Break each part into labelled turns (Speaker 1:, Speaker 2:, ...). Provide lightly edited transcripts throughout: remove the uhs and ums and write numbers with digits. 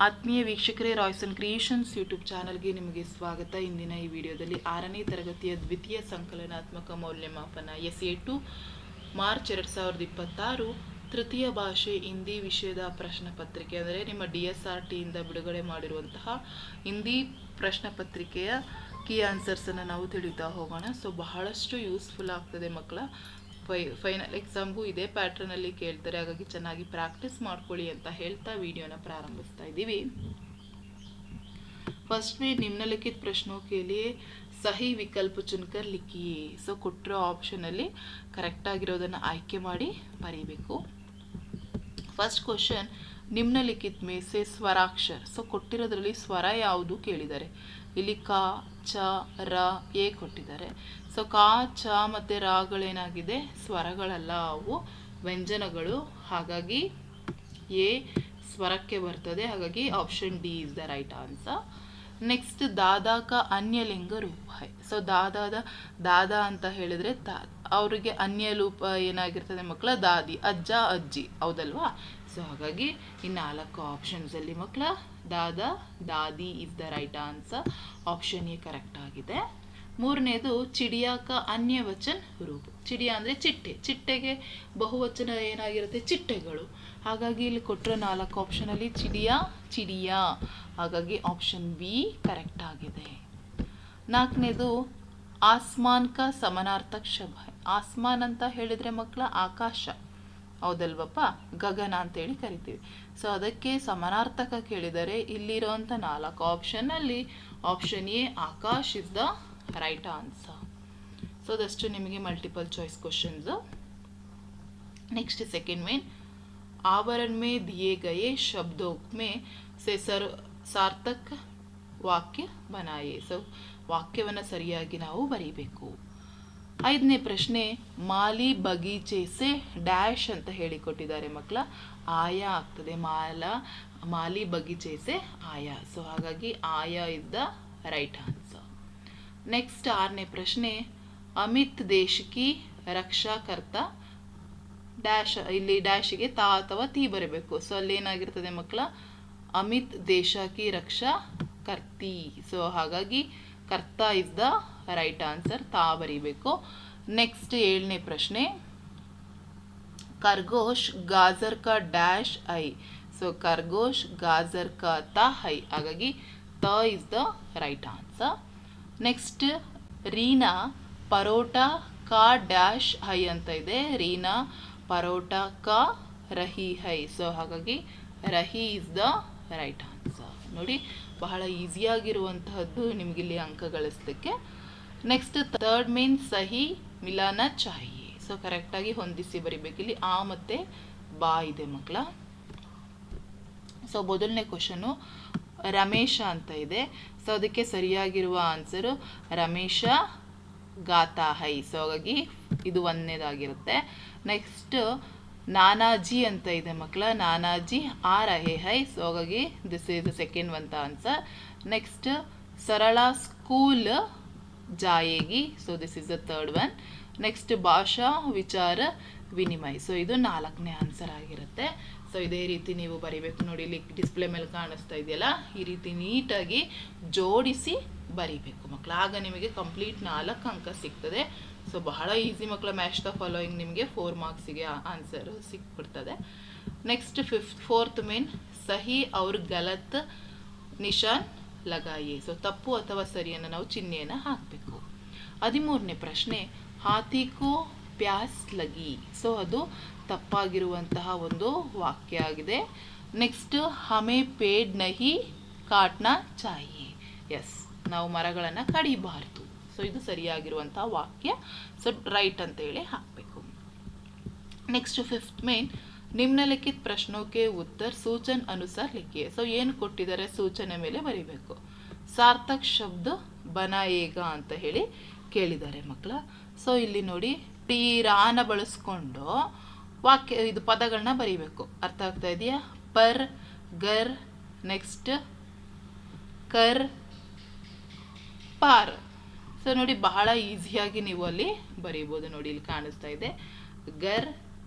Speaker 1: ಆತ್ಮೀಯ ವೀಕ್ಷಕರೇ, Royson creations YouTube ಚಾನಲ್ಗೆ ನಿಮಗೆ ಸ್ವಾಗತ. ಇಂದಿನ ಈ ವಿಡಿಯೋದಲ್ಲಿ 6ನೇ ತರಗತಿಯ ದ್ವಿತೀಯ ಸಂಕಲನಾತ್ಮಕ ಮೌಲ್ಯಮಾಪನ SA2 ಮಾರ್ಚ್ 2026 ತೃತೀಯ ಭಾಷೆ ಹಿಂದಿ ವಿಷಯದ ಪ್ರಶ್ನೆ ಪತ್ರಿಕೆ, ಅಂದರೆ ನಿಮ್ಮ DSRT ಇಂದ ಬಿಡುಗಡೆ ಮಾಡಿರುವಂತಹ ಹಿಂದಿ ಪ್ರಶ್ನೆ ಪತ್ರಿಕೆಯ ಕೀ ಆನ್ಸರ್ಸನ್ನು ನಾವು ತಿಳಿತಾ ಹೋಗೋಣ. ಸೊ ಬಹಳಷ್ಟು ಯೂಸ್ಫುಲ್ ಆಗ್ತದೆ ಮಕ್ಕಳ. ಫೈನಲ್ ಎಕ್ಸಾಮ್ಗೂ ಇದೇ ಪ್ಯಾಟ್ರನಲ್ಲಿ ಕೇಳ್ತಾರೆ, ಹಾಗಾಗಿ ಚೆನ್ನಾಗಿ ಪ್ರಾಕ್ಟೀಸ್ ಮಾಡ್ಕೊಳ್ಳಿ ಅಂತ ಹೇಳ್ತಾ ವಿಡಿಯೋನ ಪ್ರಾರಂಭಿಸ್ತಾ ಇದ್ದೀವಿ. फर्स्ट में निम्नलिखित प्रश्नों के लिए सही विकल्प चुनकर लिखिए. ಸೊ ಕೊಟ್ಟಿರೋ ಆಪ್ಷನಲ್ಲಿ ಕರೆಕ್ಟ್ ಆಗಿರೋದನ್ನು ಆಯ್ಕೆ ಮಾಡಿ ಬರೀಬೇಕು. ಫಸ್ಟ್ ಕ್ವಶನ್, ನಿಮ್ನಲಿಖಿತ್ ಮೇ ಸೆ ಸ್ವರಾಕ್ಷರ. ಸೊ ಕೊಟ್ಟಿರೋದ್ರಲ್ಲಿ ಸ್ವರ ಯಾವುದು ಕೇಳಿದ್ದಾರೆ. ಇಲ್ಲಿ ಕ, ಚ, ರ, ಎ ಕೊಟ್ಟಿದ್ದಾರೆ. ಸೊ ಕ, ಚ ಮತ್ತು ರಾಗಳೇನಾಗಿದೆ, ಸ್ವರಗಳಲ್ಲ, ಅವು ವ್ಯಂಜನಗಳು. ಹಾಗಾಗಿ ಎ ಸ್ವರಕ್ಕೆ ಬರ್ತದೆ. ಹಾಗಾಗಿ option D is the right answer. Next, ದಾದಾ ಕ ಅನ್ಯ ಲಿಂಗ ರೂಪ ಹೈ. ಸೊ ದಾದಾ ಅಂತ ಹೇಳಿದ್ರೆ ಅವರಿಗೆ ಅನ್ಯ ರೂಪ ಏನಾಗಿರ್ತದೆ ಮಕ್ಕಳ, ದಾದಿ, ಅಜ್ಜ, ಅಜ್ಜಿ, ಹೌದಲ್ವಾ. ಸೊ ಹಾಗಾಗಿ ಈ 4 ಆಪ್ಷನ್ಸಲ್ಲಿ ಮಕ್ಕಳ ದಾದಾ, ದಾದಿ is the right answer. Option A correct ಆಗಿದೆ. ಮೂರನೇದು, ಚಿಡಿಯಾ ಕ ಅನ್ಯ ವಚನ ರೂಪ. ಚಿಡಿಯಾ ಅಂದರೆ ಚಿಟ್ಟೆ. ಚಿಟ್ಟೆಗೆ ಬಹುವಚನ ಏನಾಗಿರುತ್ತೆ, ಚಿಟ್ಟೆಗಳು. ಹಾಗಾಗಿ ಇಲ್ಲಿ ಕೊಟ್ಟರೆ 4 ಆಪ್ಷನಲ್ಲಿ ಚಿಡಿಯಾ, ಚಿಡಿಯಾ. ಹಾಗಾಗಿ ಆಪ್ಷನ್ ಬಿ ಕರೆಕ್ಟ್ ಆಗಿದೆ. 4ನೇದು, ಆಸ್ಮಾನ್ ಕ ಸಮಾನಾರ್ಥಕ ಶಬ್ದ. ಆಸ್ಮಾನ್ ಅಂತ ಹೇಳಿದರೆ ಮಕ್ಕಳ ಆಕಾಶ, ಹೌದಲ್ವಪ್ಪ, ಗಗನ ಅಂತೇಳಿ ಕರಿತೀವಿ. ಸೊ ಅದಕ್ಕೆ ಸಮಾನಾರ್ಥಕ ಕೇಳಿದರೆ ಇಲ್ಲಿರೋಂಥ 4 ಆಪ್ಷನ್ನಲ್ಲಿ ಆಪ್ಷನ್ ಎ ಆಕಾಶ್ is the right answer. So ಅದಷ್ಟು ನಿಮಗೆ multiple choice questions. Next second में आवरण में दिए गए शब्दों में से सार्थक ವಾಕ್ಯ बनाए. ಸೊ ವಾಕ್ಯವನ್ನು ಸರಿಯಾಗಿ ನಾವು ಬರೀಬೇಕು. 5ನೇ ಪ್ರಶ್ನೆ, ಮಾಲಿ ಬಗೀಚೆ ಸೆ ಡ್ಯಾಶ್ ಅಂತ ಹೇಳಿಕೊಟ್ಟಿದ್ದಾರೆ ಮಕ್ಕಳ. ಆಯಾ ಆಗ್ತದೆ. ಮಾಲಿ ಬಗೀಚೆ ಸೆ ಆಯಾ. ಸೊ ಹಾಗಾಗಿ ಆಯಾ is the right answer. Next 6ನೇ ಪ್ರಶ್ನೆ, ಅಮಿತ್ ದೇಶಕಿ ರಕ್ಷಾಕರ್ತ ಡ್ಯಾಶ್. ಇಲ್ಲಿ ಡ್ಯಾಶಿಗೆ ತಾ ಅಥವಾ ತಿ ಬರಬೇಕು. ಸೊ ಅಲ್ಲಿ ಏನಾಗಿರ್ತದೆ ಮಕ್ಕಳ, ಅಮಿತ್ ದೇಶಕಿ ರಕ್ಷಾ ಕರ್ತಿ. ಸೊ ಹಾಗಾಗಿ ಕರ್ತ ಇಸ್ ದ ರೈಟ್ ಆನ್ಸರ್. ತಾ ಬರೀಬೇಕು. ನೆಕ್ಸ್ಟ್ 7ನೇ ಪ್ರಶ್ನೆ, ಖರ್ಗೋಶ್ ಗಾಜರ್ ಕ ಡ್ಯಾಶ್ ಐ. ಸೊ ಖರ್ಗೋಶ್ ಗಾಜರ್ ಕ ತ ಹೈ. ಹಾಗಾಗಿ ತ is the right answer. Next, Reena parotta ಕಾ ಡ್ಯಾಶ್ ಹೈ ಅಂತ ಇದೆ. ರೀನಾ ಪರೋಟಾ ಕಾ ರಹಿ ಹೈ. ಸೊ ಹಾಗಾಗಿ ರಹಿ ಇಸ್ ದ ರೈಟ್ ಆನ್ಸರ್. ನೋಡಿ, ಬಹಳ ಈಸಿಯಾಗಿರುವಂತಹದ್ದು ನಿಮಗಿಲ್ಲಿ ಅಂಕ ಗಳಿಸಲಿಕ್ಕೆ. ನೆಕ್ಸ್ಟ್, ಥರ್ಡ್ ಮೇನ್ ಸಹಿ ಮಿಲಾನ ಚಾಹಿಯೆ. ಸೊ ಕರೆಕ್ಟಾಗಿ ಹೊಂದಿಸಿ ಬರಿಬೇಕಿಲ್ಲಿ. ಆ ಮತ್ತು ಬಾ ಇದೆ ಮಕ್ಕಳ. ಸೊ ಮೊದಲನೇ ಕ್ವಶನು ರಮೇಶ ಅಂತ ಇದೆ. ಸೊ ಅದಕ್ಕೆ ಸರಿಯಾಗಿರುವ ಆನ್ಸರು ರಮೇಶ ಗಾತಾ ಹೈ. ಸೊ ಹಾಗಾಗಿ ಇದು 1ನೇದಾಗಿರುತ್ತೆ. ನೆಕ್ಸ್ಟ್, ನಾನಾಜಿ ಅಂತ ಇದೆ ಮಕ್ಕಳ. ನಾನಾಜಿ ಆ ರಹೆ ಹೈ. ಸೊ ಹಾಗಾಗಿ this is the second one answer. Next, Sarala school ಜಾಯೇಗಿ. So this is the third one. Next, ಭಾಷಾ ವಿಚಾರ ವಿನಿಮಯ. ಸೊ ಇದು 4ನೇ ಆನ್ಸರ್ ಆಗಿರುತ್ತೆ. ಸೊ ಇದೇ ರೀತಿ ನೀವು ಬರಿಬೇಕು. ನೋಡಿ, ಇಲ್ಲಿ ಡಿಸ್ಪ್ಲೇ ಮೇಲೆ ಕಾಣಿಸ್ತಾ ಇದೆಯಲ್ಲ, ಈ ರೀತಿ ನೀಟಾಗಿ ಜೋಡಿಸಿ ಬರಿಬೇಕು ಮಕ್ಕಳು. ಆಗ ನಿಮಗೆ ಕಂಪ್ಲೀಟ್ 4 ಅಂಕ ಸಿಗ್ತದೆ. ಸೊ ಬಹಳ ಈಸಿ ಮಕ್ಕಳ. ಮ್ಯಾಚ್ ದ ಫಾಲೋಯಿಂಗ್ ನಿಮಗೆ 4 ಮಾರ್ಕ್ಸಿಗೆ ಆನ್ಸರ್ ಸಿಕ್ಬಿಡ್ತದೆ. ನೆಕ್ಸ್ಟ್ 4th ಮೇನ್ ಸಹಿ ಅವ್ರ ಗಲತ್ ನಿಶಾನ್ ಲಗಾಯಿ. ಸೊ ತಪ್ಪು ಅಥವಾ ಸರಿಯನ್ನು ನಾವು ಚಿಹ್ನೆಯನ್ನು ಹಾಕಬೇಕು. 13ನೇ ಪ್ರಶ್ನೆ, ಹಾತಿಕೋ ಪ್ಯಾಸ್ ಲಗಿ. ಸೊ ಅದು ತಪ್ಪಾಗಿರುವಂತಹ ಒಂದು ವಾಕ್ಯ ಆಗಿದೆ. ನೆಕ್ಸ್ಟ್, ಹಮೆ ಪೇಡ್ ನಹಿ ಕಾಟ್ನಾ ಚಾಹಿಯೆ. ಎಸ್, ನಾವು ಮರಗಳನ್ನು ಕಡಿಬಾರ್ದು. ಸೊ ಇದು ಸರಿಯಾಗಿರುವಂತಹ ವಾಕ್ಯ. ಸೊ ರೈಟ್ ಅಂತ ಹೇಳಿ ಹಾಕಬೇಕು. ನೆಕ್ಸ್ಟ್ 5th ಮೇನ್ ನಿಮ್ನಲಿಖಿತ ಪ್ರಶ್ನೋಕೆ ಉತ್ತರ ಸೂಚನ್ ಅನುಸಾರ ಲಿಖಿಯೆ. ಸೊ ಏನು ಕೊಟ್ಟಿದ್ದಾರೆ, ಸೂಚನೆ ಮೇಲೆ ಬರೀಬೇಕು. ಸಾರ್ಥಕ್ ಶಬ್ದ ಬನಾಯೇಗ ಅಂತ ಹೇಳಿ ಕೇಳಿದ್ದಾರೆ ಮಕ್ಕಳ. ಸೊ ಇಲ್ಲಿ ನೋಡಿ, ಟಿ ರಾನ ಬಳಸ್ಕೊಂಡು ವಾಕ್ಯ ಇದು ಪದಗಳನ್ನ ಬರೀಬೇಕು. ಅರ್ಥ ಆಗ್ತಾ ಇದೆಯಾ? ಪರ್, ಗರ್, ನೆಕ್ಸ್ಟ್ ಕರ್, ಪಾರ್. ಸೊ ನೋಡಿ, ಬಹಳ ಈಸಿಯಾಗಿ ನೀವು ಅಲ್ಲಿ ಬರೀಬೋದು. ನೋಡಿ, ಇಲ್ಲಿ ಕಾಣಿಸ್ತಾ ಇದೆ ಗರ್,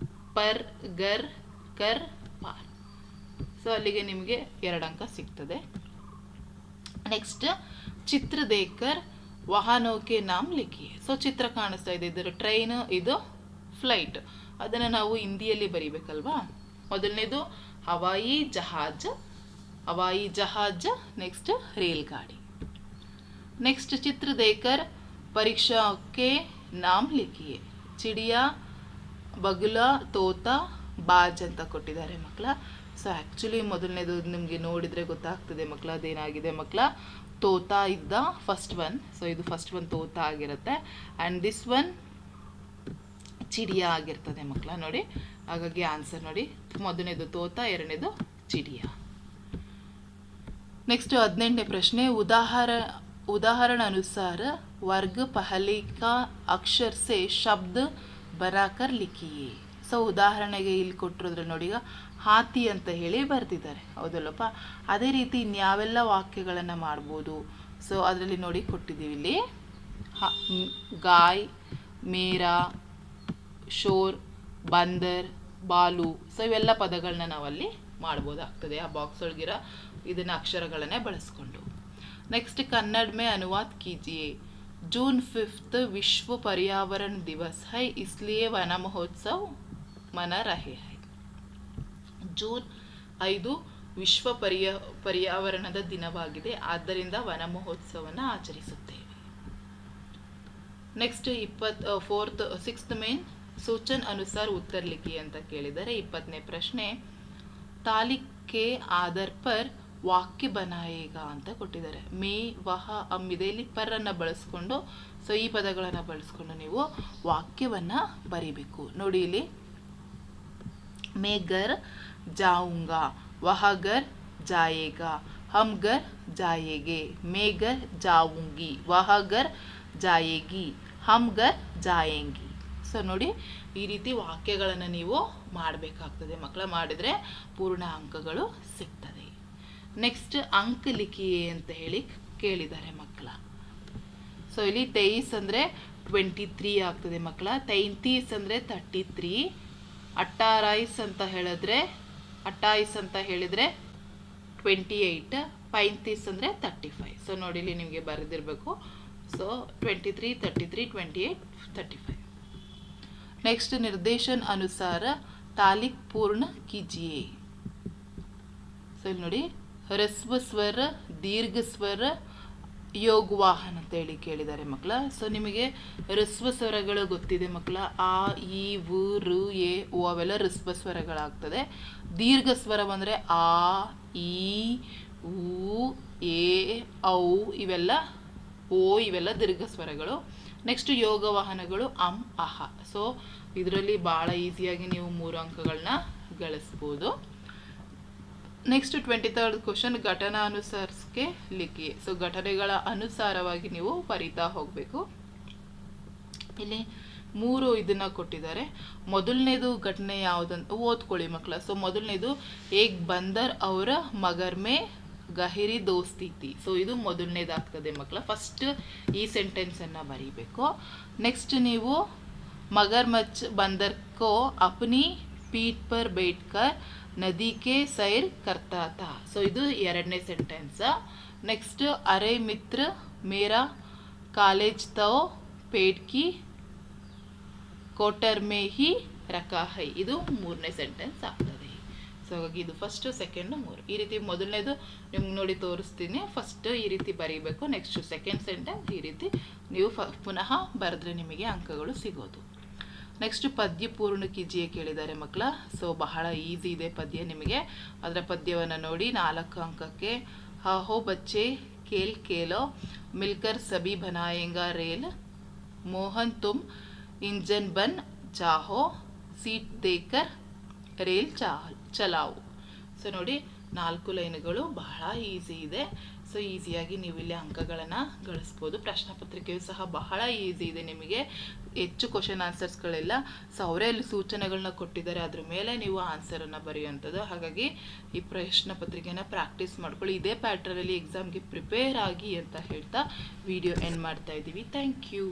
Speaker 1: ಪರ್, ಗರ್, ಕರ್, ಪಾರ್. ಸೊ ಅಲ್ಲಿಗೆ ನಿಮಗೆ 2 ಅಂಕ ಸಿಗ್ತದೆ. ನೆಕ್ಸ್ಟ್ ಚಿತ್ರ ದೇಕರ್ ವಾಹನೋ ಕೆ ನಾಮ್ ಲಿಖಿಯೇ. ಸೊ ಚಿತ್ರ ಕಾಣಿಸ್ತಾ ಇದೆ, ಇದರ ಟ್ರೈನ್, ಇದು ಫ್ಲೈಟ್. ಅದನ್ನು ನಾವು ಹಿಂದಿಯಲ್ಲಿ ಬರೀಬೇಕಲ್ವಾ. ಮೊದಲನೇದು ಹವಾಯಿ ಜಹಾಜ್, ನೆಕ್ಸ್ಟ್ ರೇಲ್ಗಾಡಿ. ನೆಕ್ಸ್ಟ್ ಚಿತ್ರ ದೇಕರ್ ಪರೀಕ್ಷಾ ಕೆ ನಾಮ್ ಲಿಖಿಯೇ. ಚಿಡಿಯಾ, ಬಗುಲಾ, ತೋತಾ, ಬಾಜ್ ಅಂತ ಕೊಟ್ಟಿದ್ದಾರೆ ಮಕ್ಕಳ. ಸೊ ಆ್ಯಕ್ಚುಲಿ ಮೊದಲನೇದು ನಿಮಗೆ ನೋಡಿದರೆ ಗೊತ್ತಾಗ್ತದೆ ಮಕ್ಕಳ, ಅದೇನಾಗಿದೆ ಮಕ್ಕಳ, ತೋತಾ ಇದ್ದ ಫಸ್ಟ್ ಒನ್. ಸೊ ಇದು ಫಸ್ಟ್ ಒನ್ ತೋತಾ ಆಗಿರುತ್ತೆ, ಆ್ಯಂಡ್ ದಿಸ್ ಒನ್ ಚಿಡಿಯಾ ಆಗಿರ್ತದೆ ಮಕ್ಕಳ. ನೋಡಿ, ಹಾಗಾಗಿ ಆನ್ಸರ್ ನೋಡಿ, ಮೊದಲನೇದು ತೋತಾ, ಎರಡನೇದು ಚಿಡಿಯಾ. ನೆಕ್ಸ್ಟ್ 18ನೇ ಪ್ರಶ್ನೆ, उदाहरण अनुसार वर्ग पहले का अक्षर से शब्द बनाकर लिखिए. ಸೊ ಉದಾಹರಣೆಗೆ ಇಲ್ಲಿ ಕೊಟ್ಟಿರೋದ್ರೆ ನೋಡಿ, ಈಗ ಹಾತಿ ಅಂತ ಹೇಳಿ ಬರ್ತಿದ್ದಾರೆ, ಹೌದಲ್ಲಪ್ಪ. ಅದೇ ರೀತಿ ಇನ್ಯಾವೆಲ್ಲ ವಾಕ್ಯಗಳನ್ನು ಮಾಡ್ಬೋದು. ಸೊ ಅದರಲ್ಲಿ ನೋಡಿ ಕೊಟ್ಟಿದ್ದೀವಿ ಇಲ್ಲಿ, ಗಾಯ್, ಮೇರಾ, ಶೋರ್, ಬಂದರ್, ಬಾಲು. ಸೊ ಇವೆಲ್ಲ ಪದಗಳನ್ನ ನಾವಲ್ಲಿ ಮಾಡ್ಬೋದಾಗ್ತದೆ ಆ ಬಾಕ್ಸ್ ಒಳಗಿರೋ ಇದನ್ನ ಅಕ್ಷರಗಳನ್ನೇ ಬಳಸ್ಕೊಂಡು. नेक्स्ट कन्नड़ में अनुवाद कीजिए. जून 5 विश्व पर्यावरण दिवस है, इसलिए वन महोत्सव मना रहे हैं. ಜೂನ್ 5 ವಿಶ್ವ ಪರ್ಯಾವರಣದ ದಿನವಾಗಿದೆ, ಆದ್ದರಿಂದ ವನ ಮಹೋತ್ಸವವನ್ನು ಆಚರಿಸುತ್ತೇವೆ. ನೆಕ್ಸ್ಟ್ 6th ಮೇನ್ ಸೂಚನ್ ಅನುಸಾರ ಉತ್ತರ ಲಿಖಿ ಅಂತ ಕೇಳಿದರೆ. 20ನೇ ಪ್ರಶ್ನೆ, ತಾಲಿಕ್ ಕೆ ಆಧಾರ್ ಪರ್ ವಾಕ್ಯ ಬನಾಯೇಗ ಅಂತ ಕೊಟ್ಟಿದ್ದಾರೆ. ಮೇ, ವಹ, ಅಮ್ ಇದೆ, ಇಲ್ಲಿ ಪರನ್ನು ಬಳಸ್ಕೊಂಡು, ಸೊ ಈ ಪದಗಳನ್ನು ಬಳಸ್ಕೊಂಡು ನೀವು ವಾಕ್ಯವನ್ನು ಬರೀಬೇಕು. ನೋಡಿ ಇಲ್ಲಿ, ಮೇ ಗರ್ ಜಾऊंगा, ವಹ ಗರ್ ಜಾಯೇಗಾ, ಹಮ್ ಗರ್ ಜಾಯೇಗೆ, ಮೇ ಗರ್ ಜಾऊंगी, ವಹ ಗರ್ ಜಾಯೇಗಿ, ಹಮ್ ಗರ್ ಜಾಯೇಂಗಿ. ಸೊ ನೋಡಿ, ಈ ರೀತಿ ವಾಕ್ಯಗಳನ್ನು ನೀವು ಮಾಡಬೇಕಾಗ್ತದೆ ಮಕ್ಕಳ. ಮಾಡಿದರೆ ಪೂರ್ಣ ಅಂಕಗಳು ಸಿಗ್ತದೆ. ನೆಕ್ಸ್ಟ್ ಅಂಕ ಲಿಖಿಯೇ ಅಂತ ಹೇಳಿ ಕೇಳಿದ್ದಾರೆ ಮಕ್ಕಳ. ಸೊ ಇಲ್ಲಿ 23 ಅಂದರೆ 23 ಆಗ್ತದೆ ಮಕ್ಕಳ. 33 ಅಂದರೆ 33, 28 ಅಂತ ಹೇಳಿದ್ರೆ 28, 35 ಅಂದರೆ 35. ಸೊ ನೋಡಿ ಇಲ್ಲಿ ನಿಮಗೆ ಬರೆದಿರಬೇಕು. ಸೊ 23, 33, 28, 35. ನೆಕ್ಸ್ಟ್ ನಿರ್ದೇಶನ ಅನುಸಾರ ತಾಲಿಕ್ ಪೂರ್ಣ ಕೀಜಿಯೇ. ಸೊ ಇಲ್ಲಿ ನೋಡಿ, ಹ್ರಸ್ವ ಸ್ವರ, ದೀರ್ಘ ಸ್ವರ, ಯೋಗವಾಹನ ಅಂತ ಹೇಳಿ ಕೇಳಿದ್ದಾರೆ ಮಕ್ಕಳ. ಸೊ ನಿಮಗೆ ಹ್ರಸ್ವ ಸ್ವರಗಳು ಗೊತ್ತಿದೆ ಮಕ್ಕಳ, ಆ, ಈ, ವು, ರು, ಎ, ಓ ಅವೆಲ್ಲ ಹ್ರಸ್ವ ಸ್ವರಗಳಾಗ್ತದೆ. ದೀರ್ಘ ಸ್ವರ ಬಂದರೆ ಆ, ಈ, ಊ, ಎ, ಔ ಇವೆಲ್ಲ, ಓ ಇವೆಲ್ಲ ದೀರ್ಘ ಸ್ವರಗಳು. ನೆಕ್ಸ್ಟ್ ಯೋಗವಾಹನಗಳು ಅಂ, ಅಹ. ಸೊ ಇದರಲ್ಲಿ ಭಾಳ ಈಸಿಯಾಗಿ ನೀವು 3 ಅಂಕಗಳನ್ನ ಗಳಿಸ್ಬೋದು. ನೆಕ್ಸ್ಟ್ 23rd ಕ್ವಶನ್, ಘಟನಾನುಸಾರಕ್ಕೆ ಲಿಖಿ. ಸೊ ಘಟನೆಗಳ ಅನುಸಾರವಾಗಿ ನೀವು ಬರಿತಾ ಹೋಗಬೇಕು. ಇಲ್ಲಿ 3 ಇದನ್ನ ಕೊಟ್ಟಿದ್ದಾರೆ. ಮೊದಲನೇದು ಘಟನೆ ಯಾವುದಂತ ಓದ್ಕೊಳ್ಳಿ ಮಕ್ಕಳ. ಸೊ ಮೊದಲನೇದು, ಏಕ್ ಬಂದರ್ ಅವರ ಮಗರ್ ಮೇ ಗಹಿರಿ ದೋಸ್ತಿ ಥಿ. ಸೊ ಇದು ಮೊದಲನೇದಾಗ್ತದೆ ಮಕ್ಕಳ. ಫಸ್ಟ್ ಈ ಸೆಂಟೆನ್ಸನ್ನು ಬರೀಬೇಕು. ನೆಕ್ಸ್ಟ್ ನೀವು मगरमच्छ बंदर को अपनी पीठ पर बैठकर नदी के सैर करता था. सो ಇದು ಎರಡನೇ ಸೆಂಟೆನ್ಸ್. ನೆಕ್ಸ್ಟ್, ಅರೆ ಮಿತ್ರ ಮೇರಾ ಕಾಲೇಜ್ ತೋ ಪೇಡ್ ಕಿ ಕೋಟರ್ ಮೇ ಹಿ ರಖಾ ಹೈ. ಇದು ಮೂರನೇ ಸೆಂಟೆನ್ಸ್ ಆಗ್ತದೆ. ಸೊ ಹಾಗಾಗಿ ಇದು ಫಸ್ಟ್, ಸೆಕೆಂಡ್, 3 ಈ ರೀತಿ. ಮೊದಲನೇದು ನಿಮ್ಗೆ ನೋಡಿ ತೋರಿಸ್ತೀನಿ. ಫಸ್ಟ್ ಈ ರೀತಿ ಬರೀಬೇಕು. ನೆಕ್ಸ್ಟ್ ಸೆಕೆಂಡ್ ಸೆಂಟೆನ್ಸ್ ಈ ರೀತಿ ನೀವು ಪುನಃ ಬರೆದ್ರೆ ನಿಮಗೆ ಅಂಕಗಳು ಸಿಗೋದು. ನೆಕ್ಸ್ಟ್ ಪದ್ಯ ಪೂರ್ಣ ಕೀಜಿಯೇ ಕೇಳಿದ್ದಾರೆ ಮಕ್ಕಳ. ಸೊ ಬಹಳ ಈಸಿ ಇದೆ ಪದ್ಯ ನಿಮಗೆ. ಅದರ ಪದ್ಯವನ್ನು ನೋಡಿ. 4 ಅಂಕಕ್ಕೆ, ಹೋ ಬಚ್ಚೆ kale Khelo milker SEBI ಬನಾಯೇಂಗಾ rail, Mohan ತುಮ್ ಇಂಜನ್ ಬನ್ ಜಾಹೋ, ಸೀಟ್ ದೇಕರ್ ರೇಲ್ ಚಲಾವು. ಸೊ ನೋಡಿ 4 ಲೈನ್ಗಳು ಬಹಳ ಈಸಿ ಇದೆ. ಸೊ ಈಸಿಯಾಗಿ ನೀವು ಇಲ್ಲಿ ಅಂಕಗಳನ್ನು ಗಳಿಸ್ಬೋದು. ಪ್ರಶ್ನೆ ಪತ್ರಿಕೆಯು ಸಹ ಬಹಳ ಈಸಿ ಇದೆ. ನಿಮಗೆ ಹೆಚ್ಚು ಕ್ವಶನ್ ಆನ್ಸರ್ಸ್ಗಳೆಲ್ಲ ಸೊ ಅವರೇ ಅಲ್ಲಿ ಸೂಚನೆಗಳನ್ನ ಕೊಟ್ಟಿದ್ದಾರೆ, ಅದ್ರ ಮೇಲೆ ನೀವು ಆನ್ಸರನ್ನು ಬರೆಯುವಂಥದ್ದು. ಹಾಗಾಗಿ ಈ ಪ್ರಶ್ನೆ ಪತ್ರಿಕೆನ ಪ್ರಾಕ್ಟೀಸ್ ಮಾಡ್ಕೊಳ್ಳಿ. ಇದೇ ಪ್ಯಾಟ್ರನಲ್ಲಿ ಎಕ್ಸಾಮ್ಗೆ ಪ್ರಿಪೇರ್ ಆಗಿ ಅಂತ ಹೇಳ್ತಾ ವಿಡಿಯೋ ಎಂಡ್ ಮಾಡ್ತಾ ಇದ್ದೀವಿ. Thank you.